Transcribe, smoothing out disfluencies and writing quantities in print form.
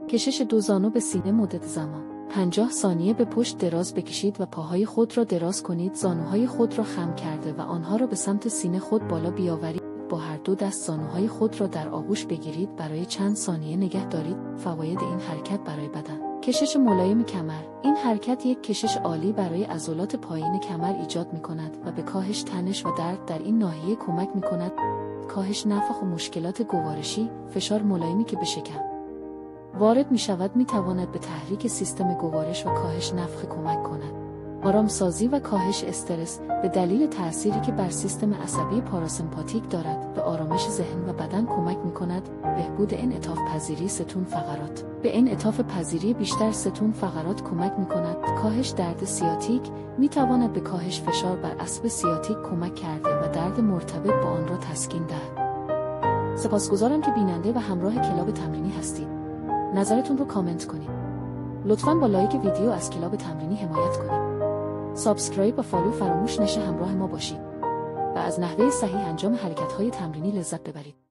کشش 2 زانو به سینه مدت زمان 50 ثانیه به پشت دراز بکشید و پاهای خود را دراز کنید. زانوهای خود را خم کرده و آنها را به سمت سینه خود بالا بیاورید. با هر دو دست زانوهای خود را در آغوش بگیرید. برای چند ثانیه نگه دارید. فواید این حرکت برای بدن: کشش ملایم کمر. این حرکت یک کشش عالی برای عضلات پایین کمر ایجاد می‌کند و به کاهش تنش و درد در این ناحیه کمک می‌کند. کاهش نفخ و مشکلات گوارشی. فشار ملایمی که به شکم وارد می‌شود می‌تواند به تحریک سیستم گوارش و کاهش نفخ کمک کند. آرامسازی و کاهش استرس. به دلیل تأثیری که بر سیستم عصبی پاراسمپاتیک دارد، به آرامش ذهن و بدن کمک می‌کند. بهبود انعطاف پذیری ستون فقرات. به انعطاف پذیری بیشتر ستون فقرات کمک می‌کند. کاهش درد سیاتیک. می‌تواند به کاهش فشار بر عصب سیاتیک کمک کرده و درد مرتبط با آن را تسکین دهد. سپاسگزارم که بیننده و همراه کلاب تمرینی هستید. نظرتون رو کامنت کنید. لطفاً با لایک ویدیو از کلاب تمرینی حمایت کنید. سابسکرایب و فالو فراموش نشه. همراه ما باشید و از نحوه صحیح انجام حرکت‌های تمرینی لذت ببرید.